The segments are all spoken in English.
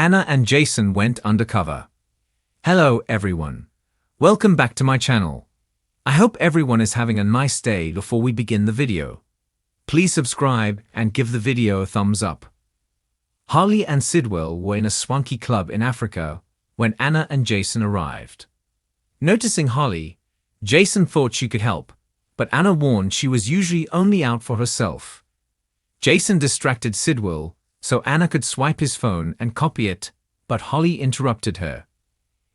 Anna and Jason went undercover. Hello everyone. Welcome back to my channel. I hope everyone is having a nice day. Before we begin the video, please subscribe and give the video a thumbs up. Holly and Sidwell were in a swanky club in Africa when Anna and Jason arrived. Noticing Holly, Jason thought she could help, but Anna warned she was usually only out for herself. Jason distracted Sidwell so Anna could swipe his phone and copy it, but Holly interrupted her.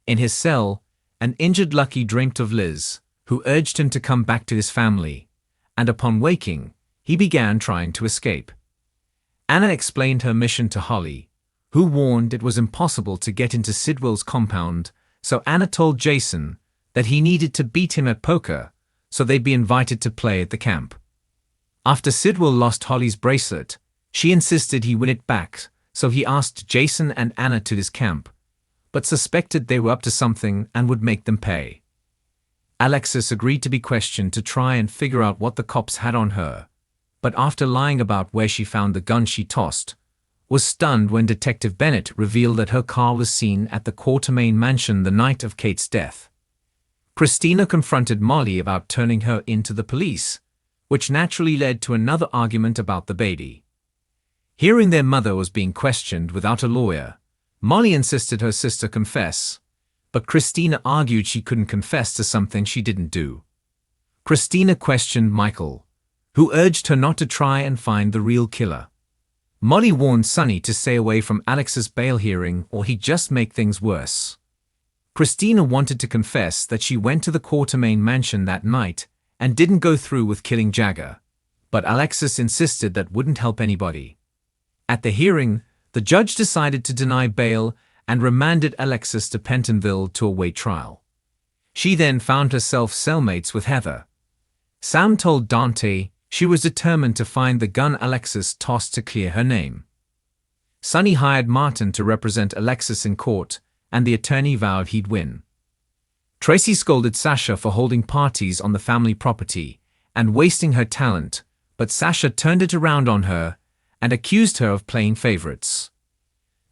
In his cell, an injured Lucky dreamt of Liz, who urged him to come back to his family, and upon waking, he began trying to escape. Anna explained her mission to Holly, who warned it was impossible to get into Sidwell's compound, so Anna told Jason that he needed to beat him at poker so they'd be invited to play at the camp. After Sidwell lost Holly's bracelet, she insisted he win it back, so he asked Jason and Anna to his camp, but suspected they were up to something and would make them pay. Alexis agreed to be questioned to try and figure out what the cops had on her, but after lying about where she found the gun she tossed, was stunned when Detective Bennett revealed that her car was seen at the Quartermain mansion the night of Kate's death. Christina confronted Molly about turning her in to the police, which naturally led to another argument about the baby. Hearing their mother was being questioned without a lawyer, Molly insisted her sister confess, but Christina argued she couldn't confess to something she didn't do. Christina questioned Michael, who urged her not to try and find the real killer. Molly warned Sonny to stay away from Alex's bail hearing or he'd just make things worse. Christina wanted to confess that she went to the Quartermain mansion that night and didn't go through with killing Jagger, but Alexis insisted that wouldn't help anybody. At the hearing, the judge decided to deny bail and remanded Alexis to Pentonville to await trial. She then found herself cellmates with Heather. Sam told Dante she was determined to find the gun Alexis tossed to clear her name. Sonny hired Martin to represent Alexis in court, and the attorney vowed he'd win. Tracy scolded Sasha for holding parties on the family property and wasting her talent, but Sasha turned it around on her and accused her of playing favorites.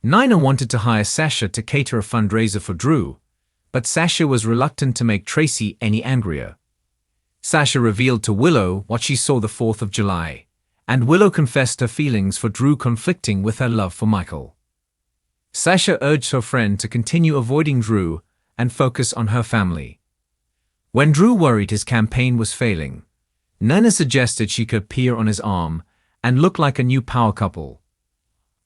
Nina wanted to hire Sasha to cater a fundraiser for Drew, but Sasha was reluctant to make Tracy any angrier. Sasha revealed to Willow what she saw the 4th of July, and Willow confessed her feelings for Drew conflicting with her love for Michael. Sasha urged her friend to continue avoiding Drew and focus on her family. When Drew worried his campaign was failing, Nina suggested she could appear on his arm and look like a new power couple.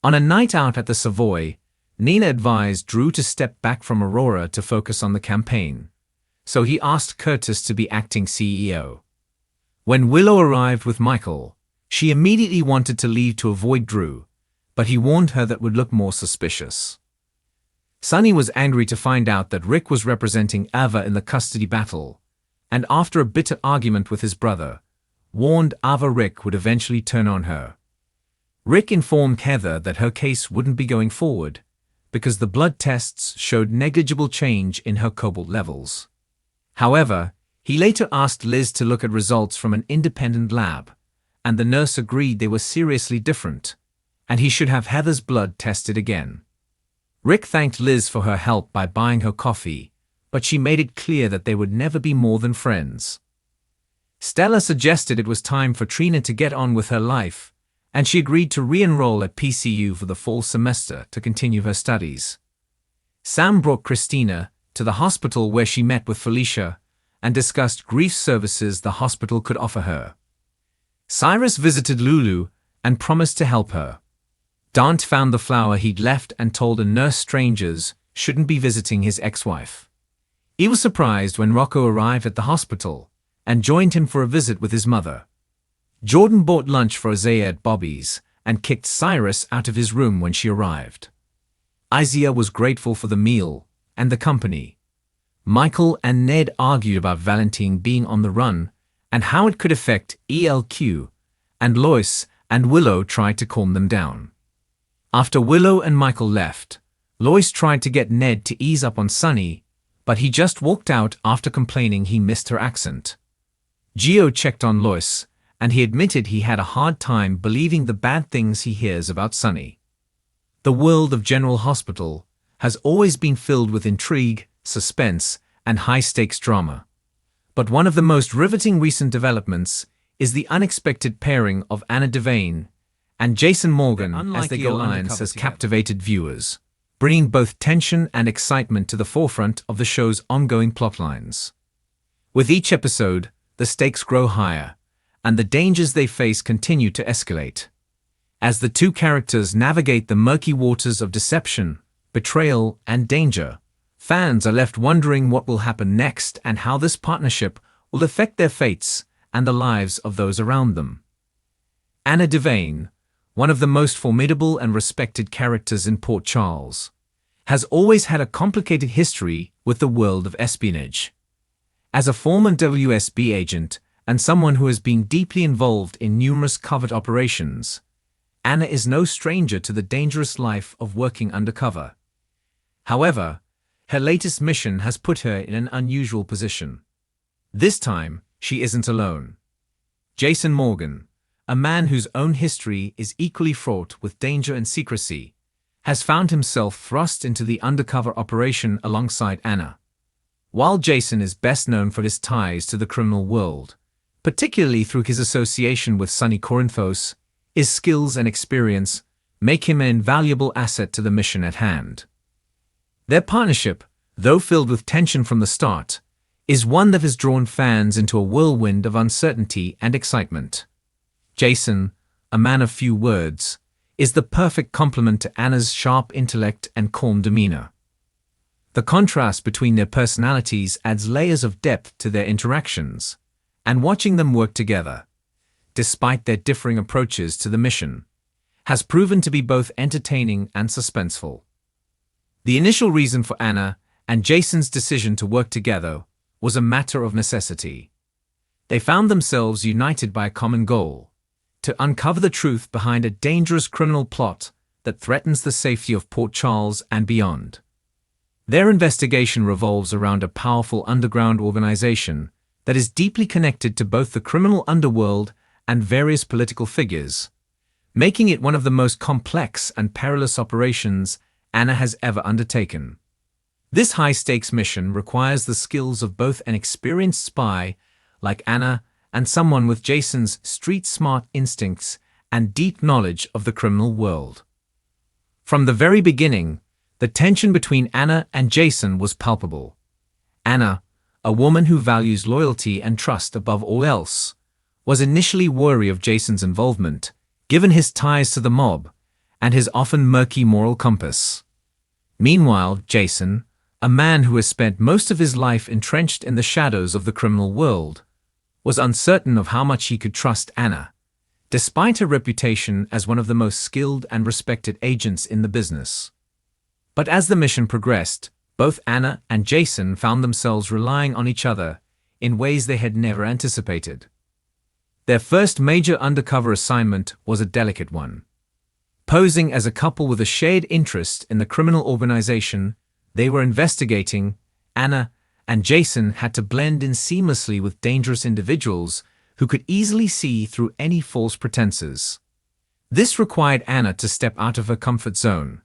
On a night out at the Savoy, Nina advised Drew to step back from Aurora to focus on the campaign, so he asked Curtis to be acting CEO. When Willow arrived with Michael, she immediately wanted to leave to avoid Drew, but he warned her that would look more suspicious. Sonny was angry to find out that Rick was representing Ava in the custody battle, and after a bitter argument with his brother, warned Ava Rick would eventually turn on her. Rick informed Heather that her case wouldn't be going forward because the blood tests showed negligible change in her cobalt levels. However, he later asked Liz to look at results from an independent lab, and the nurse agreed they were seriously different, and he should have Heather's blood tested again. Rick thanked Liz for her help by buying her coffee, but she made it clear that they would never be more than friends. Stella suggested it was time for Trina to get on with her life, and she agreed to re-enroll at PCU for the fall semester to continue her studies. Sam brought Christina to the hospital where she met with Felicia and discussed grief services the hospital could offer her. Cyrus visited Lulu and promised to help her. Dante found the flower he'd left and told a nurse strangers shouldn't be visiting his ex-wife. He was surprised when Rocco arrived at the hospital and joined him for a visit with his mother. Jordan bought lunch for Isaiah at Bobby's and kicked Cyrus out of his room when she arrived. Isaiah was grateful for the meal and the company. Michael and Ned argued about Valentine being on the run and how it could affect ELQ, and Lois and Willow tried to calm them down. After Willow and Michael left, Lois tried to get Ned to ease up on Sonny, but he just walked out after complaining he missed her accent. Gio checked on Lois, and he admitted he had a hard time believing the bad things he hears about Sonny. The world of General Hospital has always been filled with intrigue, suspense, and high-stakes drama. But one of the most riveting recent developments is the unexpected pairing of Anna Devane and Jason Morgan as they go alliance has captivated viewers, bringing both tension and excitement to the forefront of the show's ongoing plotlines. With each episode, the stakes grow higher, and the dangers they face continue to escalate. As the two characters navigate the murky waters of deception, betrayal, and danger, fans are left wondering what will happen next and how this partnership will affect their fates and the lives of those around them. Anna Devane, one of the most formidable and respected characters in Port Charles, has always had a complicated history with the world of espionage. As a former WSB agent and someone who has been deeply involved in numerous covert operations, Anna is no stranger to the dangerous life of working undercover. However, her latest mission has put her in an unusual position. This time, she isn't alone. Jason Morgan, a man whose own history is equally fraught with danger and secrecy, has found himself thrust into the undercover operation alongside Anna. While Jason is best known for his ties to the criminal world, particularly through his association with Sonny Corinthos, his skills and experience make him an invaluable asset to the mission at hand. Their partnership, though filled with tension from the start, is one that has drawn fans into a whirlwind of uncertainty and excitement. Jason, a man of few words, is the perfect complement to Anna's sharp intellect and calm demeanor. The contrast between their personalities adds layers of depth to their interactions, and watching them work together, despite their differing approaches to the mission, has proven to be both entertaining and suspenseful. The initial reason for Anna and Jason's decision to work together was a matter of necessity. They found themselves united by a common goal: to uncover the truth behind a dangerous criminal plot that threatens the safety of Port Charles and beyond. Their investigation revolves around a powerful underground organization that is deeply connected to both the criminal underworld and various political figures, making it one of the most complex and perilous operations Anna has ever undertaken. This high-stakes mission requires the skills of both an experienced spy like Anna and someone with Jason's street-smart instincts and deep knowledge of the criminal world. From the very beginning, the tension between Anna and Jason was palpable. Anna, a woman who values loyalty and trust above all else, was initially wary of Jason's involvement, given his ties to the mob and his often murky moral compass. Meanwhile, Jason, a man who has spent most of his life entrenched in the shadows of the criminal world, was uncertain of how much he could trust Anna, despite her reputation as one of the most skilled and respected agents in the business. But as the mission progressed, both Anna and Jason found themselves relying on each other in ways they had never anticipated. Their first major undercover assignment was a delicate one. Posing as a couple with a shared interest in the criminal organization they were investigating, Anna and Jason had to blend in seamlessly with dangerous individuals who could easily see through any false pretenses. This required Anna to step out of her comfort zone,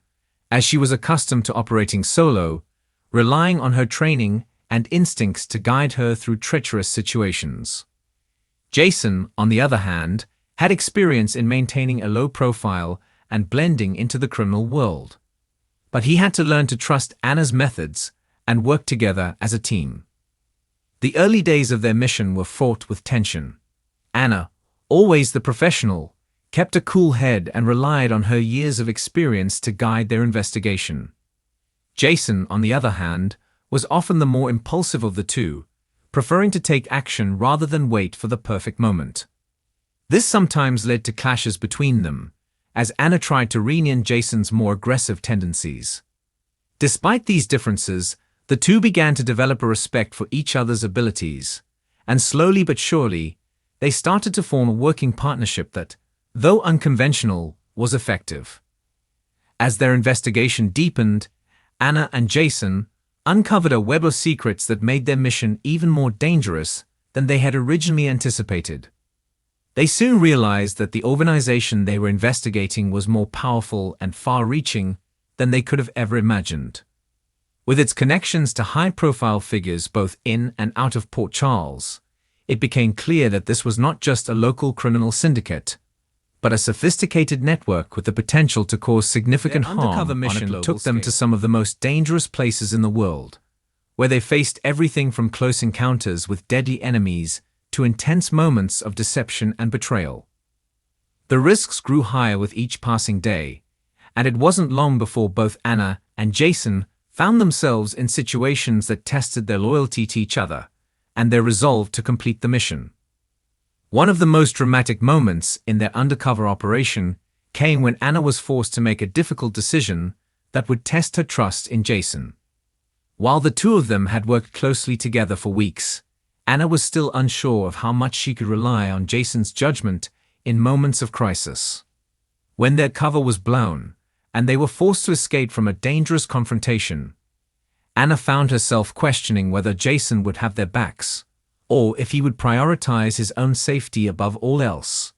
as she was accustomed to operating solo, relying on her training and instincts to guide her through treacherous situations. Jason, on the other hand, had experience in maintaining a low profile and blending into the criminal world. But he had to learn to trust Anna's methods and work together as a team. The early days of their mission were fraught with tension. Anna, always the professional, kept a cool head and relied on her years of experience to guide their investigation. Jason, on the other hand, was often the more impulsive of the two, preferring to take action rather than wait for the perfect moment. This sometimes led to clashes between them, as Anna tried to rein in Jason's more aggressive tendencies. Despite these differences, the two began to develop a respect for each other's abilities, and slowly but surely, they started to form a working partnership that, though unconventional, was effective. As their investigation deepened, Anna and Jason uncovered a web of secrets that made their mission even more dangerous than they had originally anticipated. They soon realized that the organization they were investigating was more powerful and far-reaching than they could have ever imagined. With its connections to high-profile figures both in and out of Port Charles, it became clear that this was not just a local criminal syndicate, but a sophisticated network with the potential to cause significant harm. Their undercover mission took them to some of the most dangerous places in the world, where they faced everything from close encounters with deadly enemies to intense moments of deception and betrayal. The risks grew higher with each passing day, and it wasn't long before both Anna and Jason found themselves in situations that tested their loyalty to each other and their resolve to complete the mission. One of the most dramatic moments in their undercover operation came when Anna was forced to make a difficult decision that would test her trust in Jason. While the two of them had worked closely together for weeks, Anna was still unsure of how much she could rely on Jason's judgment in moments of crisis. When their cover was blown, and they were forced to escape from a dangerous confrontation, Anna found herself questioning whether Jason would have their backs, or if he would prioritize his own safety above all else.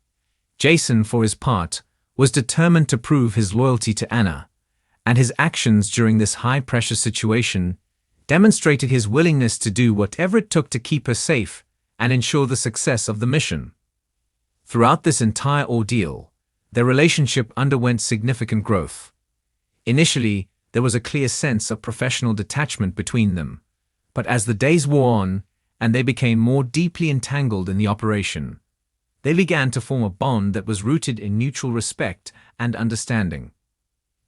Jason, for his part, was determined to prove his loyalty to Anna, and his actions during this high-pressure situation demonstrated his willingness to do whatever it took to keep her safe and ensure the success of the mission. Throughout this entire ordeal, their relationship underwent significant growth. Initially, there was a clear sense of professional detachment between them, but as the days wore on and they became more deeply entangled in the operation, they began to form a bond that was rooted in mutual respect and understanding.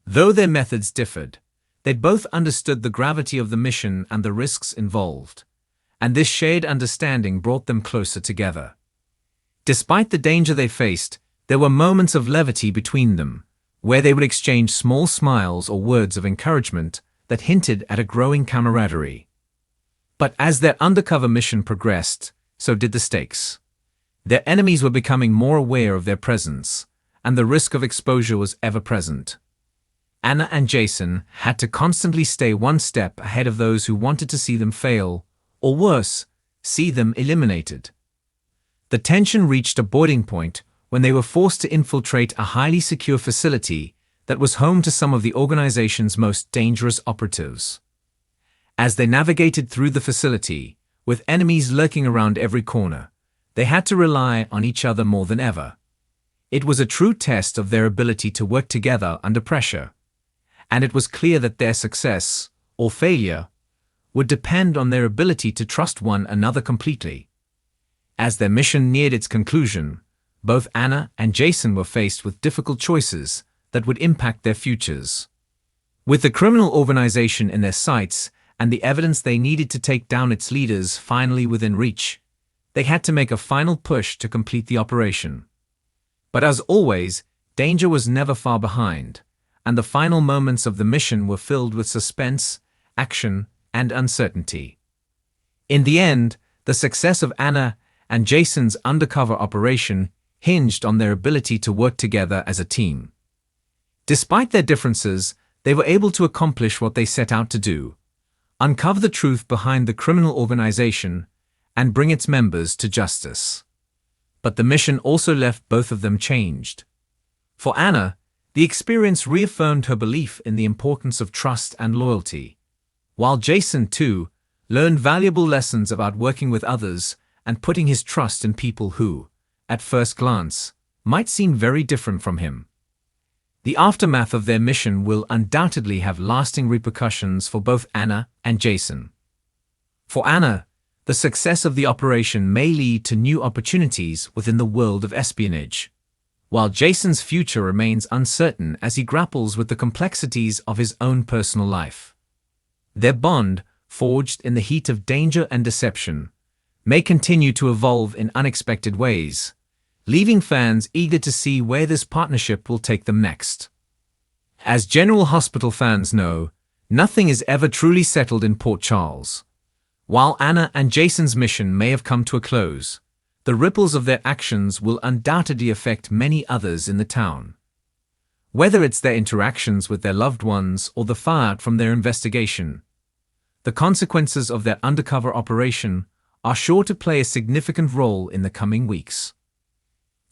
Though their methods differed, they both understood the gravity of the mission and the risks involved, and this shared understanding brought them closer together. Despite the danger they faced, there were moments of levity between them, where they would exchange small smiles or words of encouragement that hinted at a growing camaraderie. But as their undercover mission progressed, so did the stakes. Their enemies were becoming more aware of their presence, and the risk of exposure was ever present. Anna and Jason had to constantly stay one step ahead of those who wanted to see them fail, or worse, see them eliminated. The tension reached a boiling point when they were forced to infiltrate a highly secure facility that was home to some of the organization's most dangerous operatives. As they navigated through the facility, with enemies lurking around every corner, they had to rely on each other more than ever. It was a true test of their ability to work together under pressure, and it was clear that their success, or failure, would depend on their ability to trust one another completely. As their mission neared its conclusion, both Anna and Jason were faced with difficult choices that would impact their futures. With the criminal organization in their sights and the evidence they needed to take down its leaders finally within reach, they had to make a final push to complete the operation. But as always, danger was never far behind, and the final moments of the mission were filled with suspense, action, and uncertainty. In the end, the success of Anna and Jason's undercover operation hinged on their ability to work together as a team. Despite their differences, they were able to accomplish what they set out to do: uncover the truth behind the criminal organization and bring its members to justice. But the mission also left both of them changed. For Anna, the experience reaffirmed her belief in the importance of trust and loyalty, while Jason, too, learned valuable lessons about working with others and putting his trust in people who, at first glance, might seem very different from him. The aftermath of their mission will undoubtedly have lasting repercussions for both Anna and Jason. For Anna, the success of the operation may lead to new opportunities within the world of espionage, while Jason's future remains uncertain as he grapples with the complexities of his own personal life. Their bond, forged in the heat of danger and deception, may continue to evolve in unexpected ways, leaving fans eager to see where this partnership will take them next. As General Hospital fans know, nothing is ever truly settled in Port Charles. While Anna and Jason's mission may have come to a close, the ripples of their actions will undoubtedly affect many others in the town. Whether it's their interactions with their loved ones or the fallout from their investigation, the consequences of their undercover operation are sure to play a significant role in the coming weeks.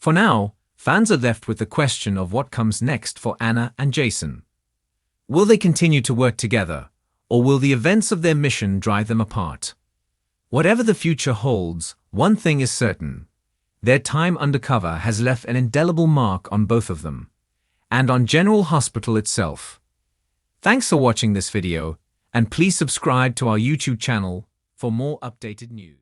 For now, fans are left with the question of what comes next for Anna and Jason. Will they continue to work together, or will the events of their mission drive them apart? Whatever the future holds, one thing is certain. Their time undercover has left an indelible mark on both of them, and on General Hospital itself. Thanks for watching this video, and please subscribe to our YouTube channel for more updated news.